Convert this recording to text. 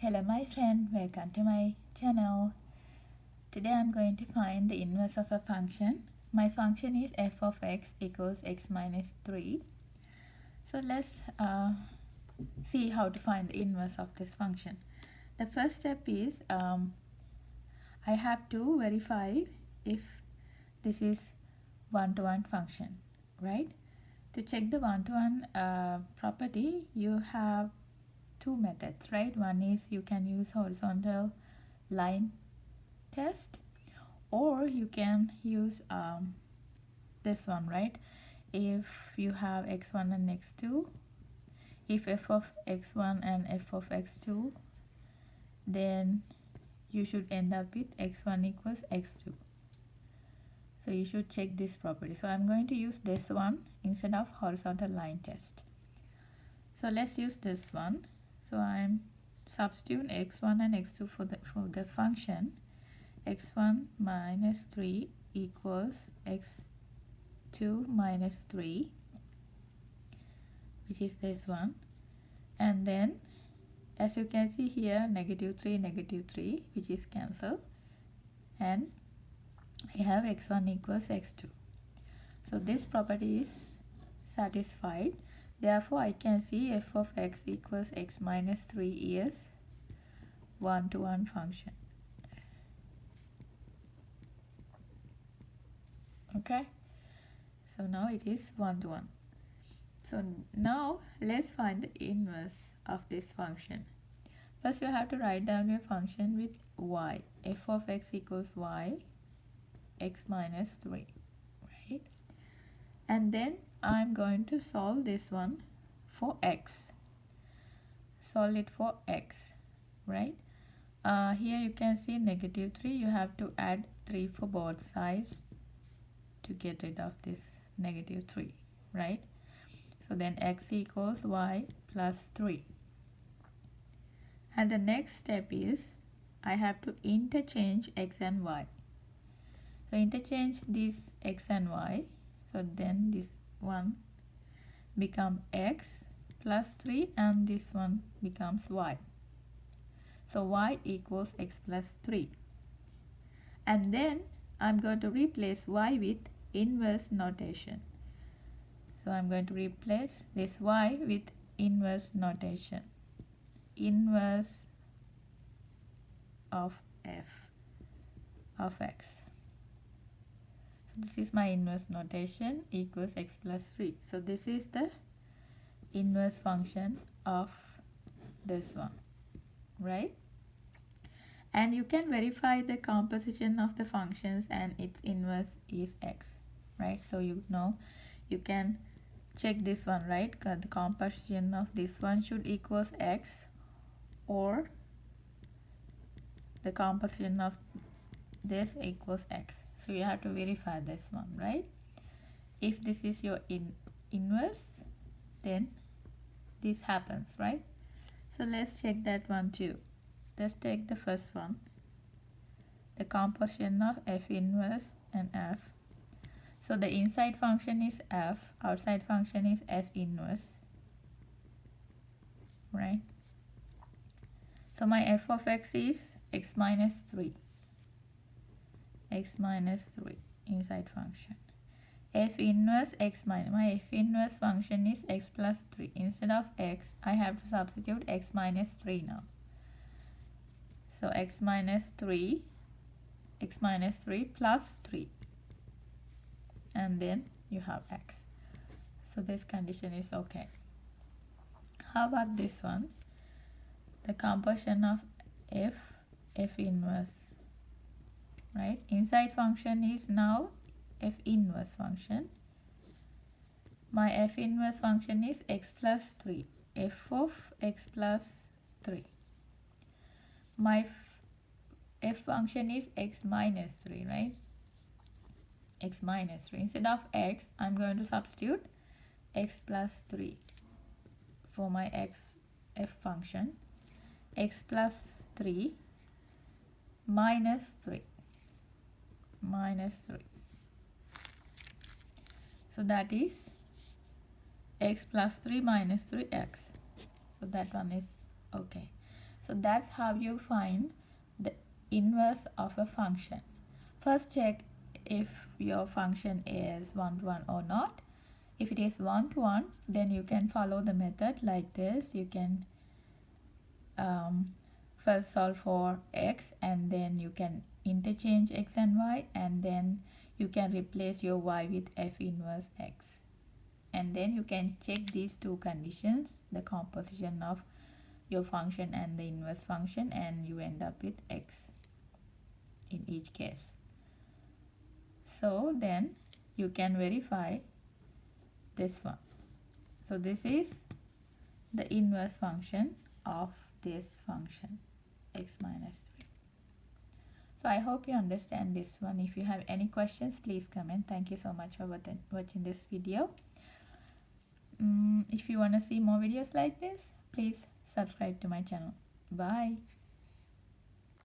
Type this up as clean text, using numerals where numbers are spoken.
Hello my friend, welcome to my channel. Today I'm going to find the inverse of a function. My function is f of x equals x minus 3. So let's see how to find the inverse of this function. The first step is I have to verify if this is one-to-one function, right? To check the one-to-one property, you have two methods, right? One is you can use horizontal line test, or you can use this one, right? If you have x1 and x2, if f of x1 and f of x2, then you should end up with x1 equals x2. So you should check this property. So I'm going to use this one instead of horizontal line test. So let's use this one. So I'm substitute x1 and x2 for the function. X1 minus 3 equals x2 minus 3, which is this one. And then as you can see here, negative 3, which is cancelled, and I have x1 equals x2. So this property is satisfied. Therefore I can see f of x equals x minus 3 is one-to-one function. Okay, so now it is one-to-one. So now let's find the inverse of this function. First you have to write down your function with y. F of x equals y, x minus 3, right? And then I'm going to solve this one for x. Solve it for x, right? Here you can see negative 3. You have to add 3 for both sides to get rid of this negative 3, right? So then x equals y plus 3. And the next step is I have to interchange x and y. So interchange these x and y. So then this one becomes x plus 3 and this one becomes y. So y equals x plus 3. And then I'm going to replace y with inverse notation. So I'm going to replace this y with inverse notation. Inverse of f of x. So this is my inverse notation, equals x plus 3. So this is the inverse function of this one, right? And you can verify the composition of the functions and its inverse is x, right? So you know you can check this one, right? The composition of this one should equals x, or the composition of this equals x. So you have to verify this one, right? If this is your inverse, then this happens, right? So let's check that one too. Let's take the first one, the composition of f inverse and f. So the inside function is f, outside function is f inverse, right? So my f of x is x minus 3. X minus 3 inside function. F inverse x minus, my f inverse function is x plus 3. Instead of x, I have to substitute x minus 3 now. So x minus 3 plus 3. And then you have x. So this condition is okay. How about this one? The composition of f inverse, right? Inside function is now f inverse function. My f inverse function is x plus 3. F of x plus 3. My f function is x minus 3, right? X minus 3. Instead of x, I'm going to substitute x plus 3 for my f function. X plus 3 minus 3. So that is x plus 3 minus 3x. So that one is okay. So that's how you find the inverse of a function. First check if your function is 1 to 1 or not. If it is 1 to 1, then you can follow the method like this. You can first solve for x, and then you can interchange x and y, and then you can replace your y with f inverse x. And then you can check these two conditions, the composition of your function and the inverse function, and you end up with x in each case. So then you can verify this one. So this is the inverse function of this function, x minus 3. So I hope you understand this one. If you have any questions, please comment. Thank you so much for watching this video. If you want to see more videos like this, please subscribe to my channel. Bye.